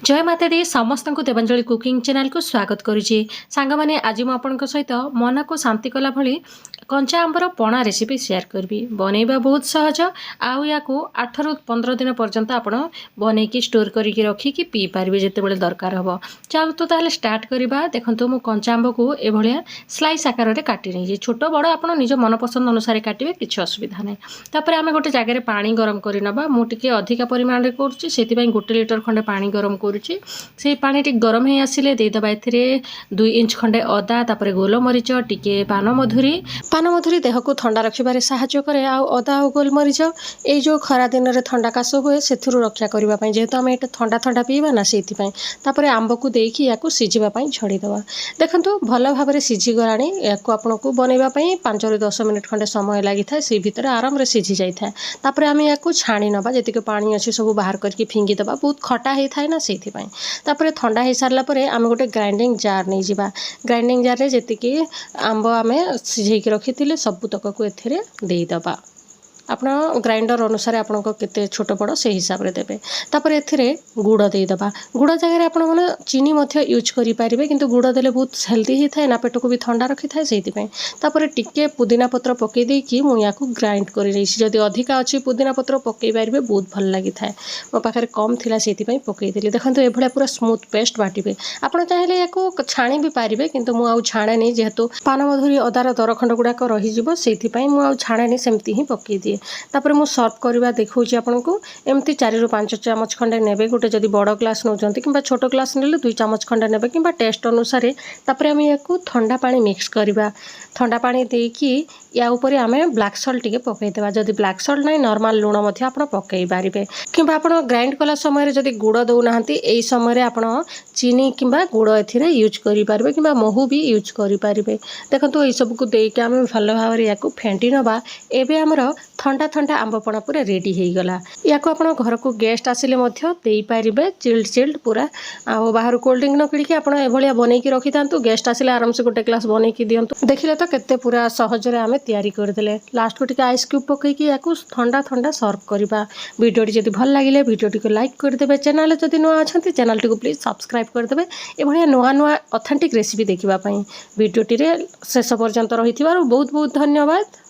जय माता दी समस्त को देवांजलि कुकिंग चैनल को स्वागत करुच्ची सांग मैंने आज मुझे सहित मन को शांति कला भली कंचा आंबर पणा रेसिपी शेयर करी बनैबा बहुत सहज आउ या 8 रु 15 दिन पर्यंत आप बनईकी स्टोर करके रखिकी पी पारे जिते दरकार हम चलो तो ताहले स्टार्ट करवा। देखो मु कंचा आंब को एभलिया स्लाइस आकार में काटी नहीं छोट बड़ आप निज मनपसंद अनुसार काटे किसी असुविधा नहीं। तापर आम गोटे जगह पानी गरम करनबा मुझे अधिका परिमाण में करुँच गोटे लिटर खंडे पानी गरम करुँची से पानी टी गरम हो आसिले देदेबा ए 2 इंच खंडे अदा तापर गोलमरीच टिके पानमधुरी देह को ठंडा रखिबारे सहायता करे आ अदा और गोलमरीच ये जो खरा दिन में ठंडा काश हुए से रक्षा करने जेहेतु आम ये ठंडा ठंडा पीवा ना से आंब को देकी या सीझापी छड़ीदवा। देखो भल भाव में सीझीगला या आपन को बनवाई 5 रु 10 मिनिट खंडे समय लगी था से भितर आराम से सीझी जाए। तापर आम या छाणी नवा जी पानी अच्छी सब बाहर करके फिंगीदवा बहुत खटा होता है ना से तापर ठंडा हो सारा पर आम गोटे ग्राइंडिंग जार नहीं जावा। ग्राइंडिंग जार रे जी आंब आम सीझे रखी सबुतक को एथिरे देईदबा। आपण ग्राइंडर अनुसार आपण केते छोट बड़ से हिसाब रे देबे। तापर एथिरे गुड़ देईदबा। गुड़ जगह आपण माने चीनी मध्य यूज करि पारिबे किंतु गुड़ देले बहुत हेल्दी ही थाए ना पेट को भी ठंडा रखी थाए सेति पय। तापर टिके पुदीना पत्र पकई दे कि मु याकू ग्राइंड करि रहिछि जदी अधिका अछि पुदीना पत्र पकई पारिबे बहुत भल लागि थाए। मो पाखरे कम थिला सेति पय पकई देली। देखंतु एभळा पूरा स्मूथ पेस्ट बाटिबे। आपण चाहिले याकू छाणी भी पारिबे किंतु मु आउ छाणे नै जेहेतु पानमधुरी अदार दरखंड गुडाक रहि जिवो सेति पय मु आउ छाणे नै सेमति ही पकई दिए। तापर मु सर्व करवा देखौछि आपन को एमती 4 रु 5 चमच खंडे नेबे गोटे जदी बड़ ग्लास नौचंती किंबा छोट ग्लास नेले 2 चमच खंडे नेबे किंबा टेस्ट अनुसार। तापर हम याकू ठंडा पानी मिक्स करवा। ठंडा पानी देकी या ऊपर आमे ब्लैक सॉल्ट टिके पकई देबा। जदी ब्लैक सॉल्ट नै नॉर्मल लूण मध्य आपण पकई पारिबे किंबा आपण ग्राइंड कला समय जदी गुड़ दउ नाहंती एई समय आपण चीनी किंबा गुड़ एथिरे यूज करि पारिबे किंबा महू भी यूज करि पारिबे। देखंतु एई सब को देके आमे भल भाव रे याकू फेंटी नबा। एबे हमर ठंडा ठंडा आंबपणा पूरा रेडी हो गला। या आपण घर को गेस्ट आसिले मध्य देई पारिबे चिल्ड पूरा आ बाहर कोल्ड ड्रिंक न किणिकी आपण एभलिया बनैकी रखि तांतु गेस्ट आसिले आराम से गोटे ग्लास बनैकी दियंतु। देखिले तो केते पूरा सहज रे आमे तैयारी कर देले। लास्ट को टिके आइस क्यूब पकईकी याकू ठंडा ठंडा सर्व करबा। वीडियोटी जदी भल लागिले वीडियोटी को लाइक कर देबे। चैनल जदी नुआ अछंती चैनल टी को प्लीज सब्सक्राइब कर देबे। एभलिया नुआ नुआ ऑथेंटिक रेसिपी देखिबा पई वीडियोटी रे शेष पर्यंत रहिथिबारु बहुत बहुत धन्यवाद।